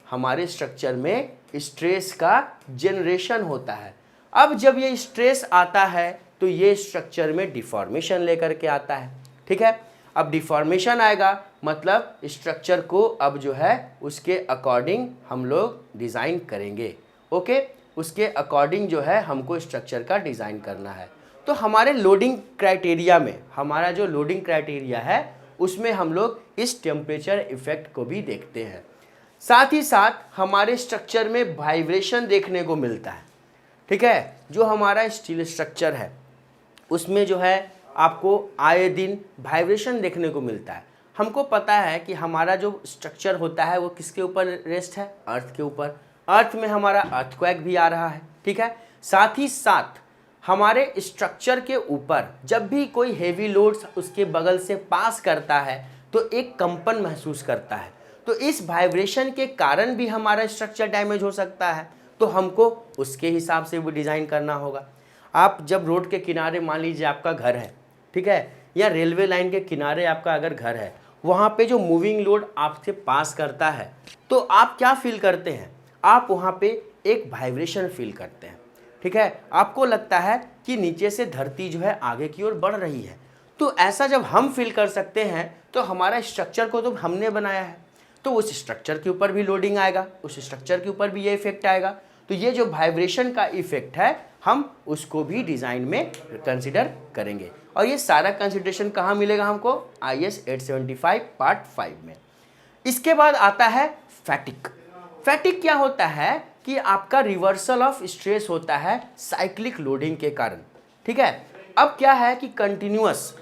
Speaker 1: हमारे स्ट्रक्चर में स्ट्रेस का जनरेशन होता है। अब जब ये स्ट्रेस आता है तो ये स्ट्रक्चर में डिफॉर्मेशन लेकर के आता है। ठीक है, अब डिफॉर्मेशन आएगा मतलब स्ट्रक्चर को अब जो है उसके अकॉर्डिंग हम लोग डिज़ाइन करेंगे। ओके, उसके अकॉर्डिंग जो है हमको स्ट्रक्चर का डिज़ाइन करना है। तो हमारे लोडिंग क्राइटेरिया में, हमारा जो लोडिंग क्राइटेरिया है उसमें हम लोग इस टेम्परेचर इफेक्ट को भी देखते हैं। साथ ही साथ हमारे स्ट्रक्चर में वाइब्रेशन देखने को मिलता है। ठीक है, जो हमारा स्टील स्ट्रक्चर है उसमें जो है आपको आए दिन वाइब्रेशन देखने को मिलता है। हमको पता है कि हमारा जो स्ट्रक्चर होता है वो किसके ऊपर रेस्ट है, अर्थ के ऊपर। अर्थ में हमारा अर्थक्वेक भी आ रहा है। ठीक है, साथ ही साथ हमारे स्ट्रक्चर के ऊपर जब भी कोई हेवी लोड्स उसके बगल से पास करता है तो एक कंपन महसूस करता है, तो इस वाइब्रेशन के कारण भी हमारा स्ट्रक्चर डैमेज हो सकता है, तो हमको उसके हिसाब से भी डिज़ाइन करना होगा। आप जब रोड के किनारे मान लीजिए आपका घर है, ठीक है, या रेलवे लाइन के किनारे आपका अगर घर है, वहाँ पे जो मूविंग लोड आपसे पास करता है तो आप क्या फील करते हैं, आप वहाँ पे एक वाइब्रेशन फील करते हैं। ठीक है, आपको लगता है कि नीचे से धरती जो है आगे की ओर बढ़ रही है। तो ऐसा जब हम फील कर सकते हैं तो हमारा स्ट्रक्चर को तो हमने बनाया है, तो उस स्ट्रक्चर के ऊपर भी लोडिंग आएगा, उस स्ट्रक्चर के ऊपर भी ये इफेक्ट आएगा। तो ये जो वाइब्रेशन का इफेक्ट है हम उसको भी डिज़ाइन में कंसिडर करेंगे। और ये सारा कंसिडरेशन कहाँ मिलेगा हमको, IS 875 पार्ट 5 में। इसके बाद आता है फैटिक। फैटिक क्या होता है कि आपका रिवर्सल ऑफ स्ट्रेस होता है साइक्लिक लोडिंग के कारण। ठीक है, अब क्या है कि कंटिन्यूअस,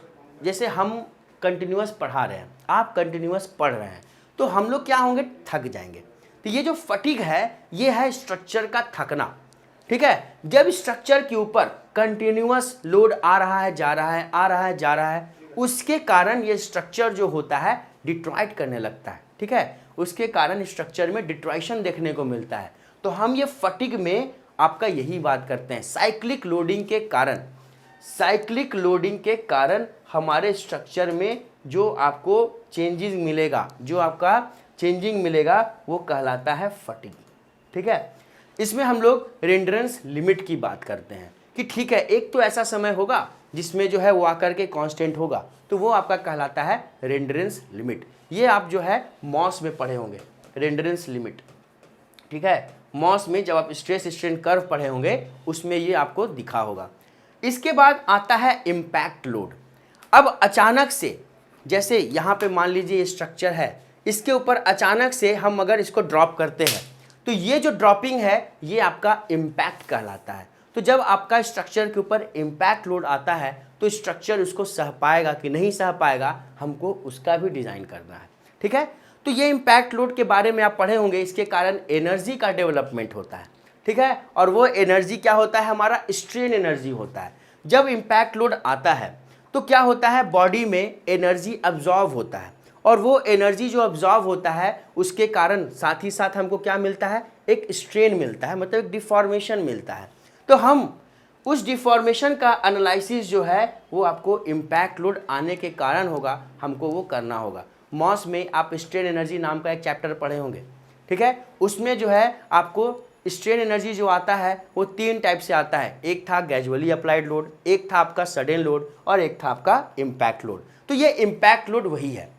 Speaker 1: जैसे हम कंटिन्यूअस पढ़ा रहे हैं, आप कंटिन्यूअस पढ़ रहे हैं, तो हम लोग क्या होंगे, थक जाएंगे। तो ये जो फटीग है ये है स्ट्रक्चर का थकना। ठीक है, जब स्ट्रक्चर के ऊपर कंटिन्यूअस लोड आ रहा है जा रहा है, आ रहा है जा रहा है, उसके कारण ये स्ट्रक्चर जो होता है डिट्रॉइट करने लगता है। ठीक है, उसके कारण स्ट्रक्चर में डिट्रॉइशन देखने को मिलता है। तो हम ये फटीग में आपका यही बात करते हैं, साइक्लिक लोडिंग के कारण, साइक्लिक लोडिंग के कारण हमारे स्ट्रक्चर में जो आपको चेंजेस मिलेगा, जो आपका चेंजिंग मिलेगा वो कहलाता है फटीग। ठीक है, इसमें हम लोग रेंडरेंस लिमिट की बात करते हैं कि ठीक है, एक तो ऐसा समय होगा जिसमें जो है वो आकर के कांस्टेंट होगा, तो वो आपका कहलाता है रेंडरेंस लिमिट। ये आप जो है मॉस में पढ़े होंगे, रेंडरेंस लिमिट। ठीक है, मॉस में जब आप स्ट्रेस स्ट्रेन कर्व पढ़े होंगे उसमें ये आपको दिखा होगा। इसके बाद आता है इम्पैक्ट लोड। अब अचानक से, जैसे यहाँ पे मान लीजिए ये स्ट्रक्चर है, इसके ऊपर अचानक से हम अगर इसको ड्रॉप करते हैं तो ये जो ड्रॉपिंग है ये आपका इम्पैक्ट कहलाता है। तो जब आपका स्ट्रक्चर के ऊपर इम्पैक्ट लोड आता है तो स्ट्रक्चर उसको सह पाएगा कि नहीं सह पाएगा, हमको उसका भी डिज़ाइन करना है। ठीक है, तो ये इम्पैक्ट लोड के बारे में आप पढ़े होंगे, इसके कारण एनर्जी का डेवलपमेंट होता है। ठीक है, और वो एनर्जी क्या होता है, हमारा स्ट्रेन एनर्जी होता है। जब इम्पैक्ट लोड आता है तो क्या होता है, बॉडी में एनर्जी अब्जॉर्व होता है, और वो एनर्जी जो अब्जॉर्व होता है उसके कारण साथ ही साथ हमको क्या मिलता है, एक स्ट्रेन मिलता है, मतलब एक डिफॉर्मेशन मिलता है। तो हम उस डिफॉर्मेशन का एनालिसिस जो है वो आपको इम्पैक्ट लोड आने के कारण होगा, हमको वो करना होगा। मॉस में आप स्ट्रेन एनर्जी नाम का एक चैप्टर पढ़े होंगे। ठीक है, उसमें जो है आपको स्ट्रेन एनर्जी जो आता है वो 3 टाइप से आता है। एक था ग्रेजुअली अप्लाइड लोड, एक था आपका सडन लोड, और एक था आपका इम्पैक्ट लोड। तो ये इम्पैक्ट लोड वही है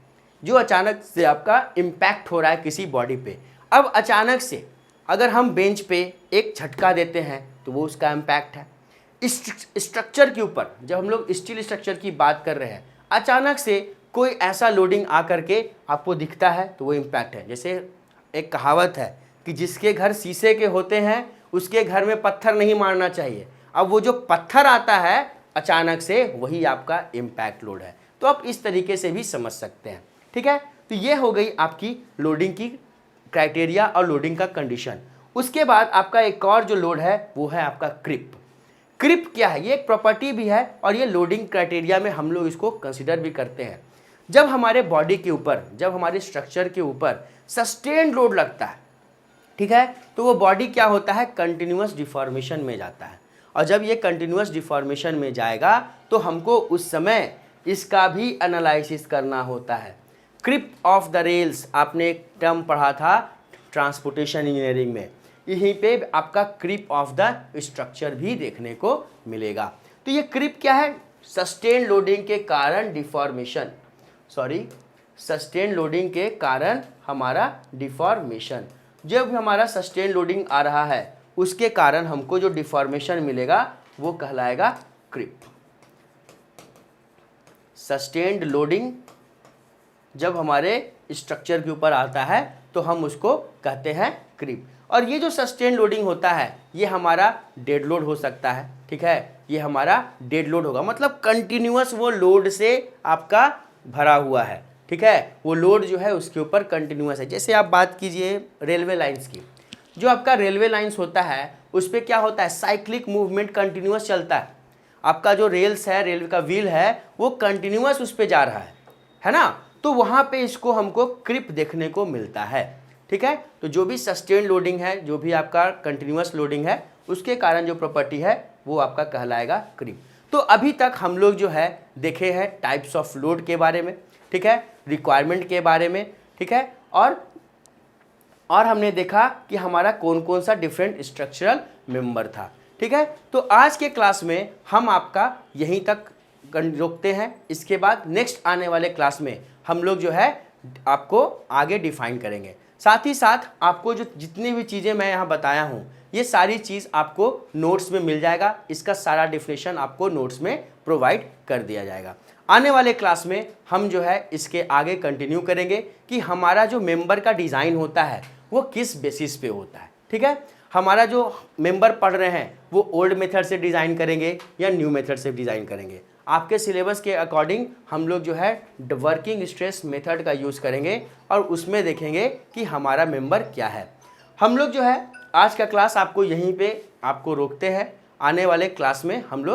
Speaker 1: जो अचानक से आपका इम्पैक्ट हो रहा है किसी बॉडी पे। अब अचानक से अगर हम बेंच पे एक झटका देते हैं तो वो उसका इम्पैक्ट है। स्ट्रक्चर के ऊपर, जब हम लोग स्टील स्ट्रक्चर की बात कर रहे हैं, अचानक से कोई ऐसा लोडिंग आकर के आपको दिखता है तो वो इम्पैक्ट है। जैसे एक कहावत है कि जिसके घर शीशे के होते हैं उसके घर में पत्थर नहीं मारना चाहिए। अब वो जो पत्थर आता है अचानक से, वही आपका इम्पैक्ट लोड है। तो आप इस तरीके से भी समझ सकते हैं। ठीक है, तो ये हो गई आपकी लोडिंग की क्राइटेरिया और लोडिंग का कंडीशन। उसके बाद आपका एक और जो लोड है वो है आपका क्रिप। क्रिप क्या है? ये एक प्रॉपर्टी भी है और ये लोडिंग क्राइटेरिया में हम लोग इसको कंसिडर भी करते हैं। जब हमारे बॉडी के ऊपर, जब हमारे स्ट्रक्चर के ऊपर सस्टेन्ड लोड लगता है, ठीक है, तो वो बॉडी क्या होता है? कंटिन्यूअस डिफॉर्मेशन में जाता है। और जब ये कंटिन्यूअस डिफॉर्मेशन में जाएगा तो हमको उस समय इसका भी एनालिसिस करना होता है। क्रिप ऑफ द रेल्स, आपने एक टर्म पढ़ा था ट्रांसपोर्टेशन इंजीनियरिंग में, यहीं पे आपका क्रिप ऑफ द स्ट्रक्चर भी देखने को मिलेगा। तो ये क्रिप क्या है? सस्टेन लोडिंग के कारण डिफॉर्मेशन, सस्टेन लोडिंग के कारण हमारा डिफॉर्मेशन, जब हमारा सस्टेन लोडिंग आ रहा है उसके कारण हमको जो डिफॉर्मेशन मिलेगा वो कहलाएगा क्रिप। सस्टेन्ड लोडिंग जब हमारे स्ट्रक्चर के ऊपर आता है तो हम उसको कहते हैं क्रिप। और ये जो सस्टेन लोडिंग होता है ये हमारा डेड लोड हो सकता है। ठीक है, ये हमारा डेड लोड होगा, मतलब कंटिन्यूअस वो लोड से आपका भरा हुआ है। ठीक है, वो लोड जो है उसके ऊपर कंटिन्यूअस है। जैसे आप बात कीजिए रेलवे लाइंस की, जो आपका रेलवे लाइंस होता है उस पर क्या होता है? साइक्लिक मूवमेंट कंटिन्यूअस चलता है। आपका जो रेल्स है, रेलवे का व्हील है, वो कंटिन्यूअस उस पर जा रहा है ना, तो वहाँ पे इसको हमको क्रिप देखने को मिलता है। ठीक है, तो जो भी सस्टेन लोडिंग है, जो भी आपका कंटिन्यूअस लोडिंग है, उसके कारण जो प्रॉपर्टी है वो आपका कहलाएगा क्रिप। तो अभी तक हम लोग जो है देखे हैं टाइप्स ऑफ लोड के बारे में, ठीक है, रिक्वायरमेंट के बारे में, ठीक है, और हमने देखा कि हमारा कौन कौन सा डिफरेंट स्ट्रक्चरल मेंबर था। ठीक है, तो आज के क्लास में हम आपका यहीं तक रोकते हैं। इसके बाद नेक्स्ट आने वाले क्लास में हम लोग जो है आपको आगे डिफाइन करेंगे। साथ ही साथ आपको जो जितनी भी चीज़ें मैं यहाँ बताया हूँ ये सारी चीज़ आपको नोट्स में मिल जाएगा। इसका सारा डिफिनेशन आपको नोट्स में प्रोवाइड कर दिया जाएगा। आने वाले क्लास में हम जो है इसके आगे कंटिन्यू करेंगे कि हमारा जो मेंबर का डिज़ाइन होता है वो किस बेसिस पे होता है। ठीक है, हमारा जो मेंबर पढ़ रहे हैं वो ओल्ड मेथड से डिज़ाइन करेंगे या न्यू मेथड से डिज़ाइन करेंगे। आपके सिलेबस के अकॉर्डिंग हम लोग जो है वर्किंग स्ट्रेस मेथड का यूज़ करेंगे और उसमें देखेंगे कि हमारा मेंबर क्या है। हम लोग जो है आज का क्लास आपको यहीं पे आपको रोकते हैं। आने वाले क्लास में हम लोग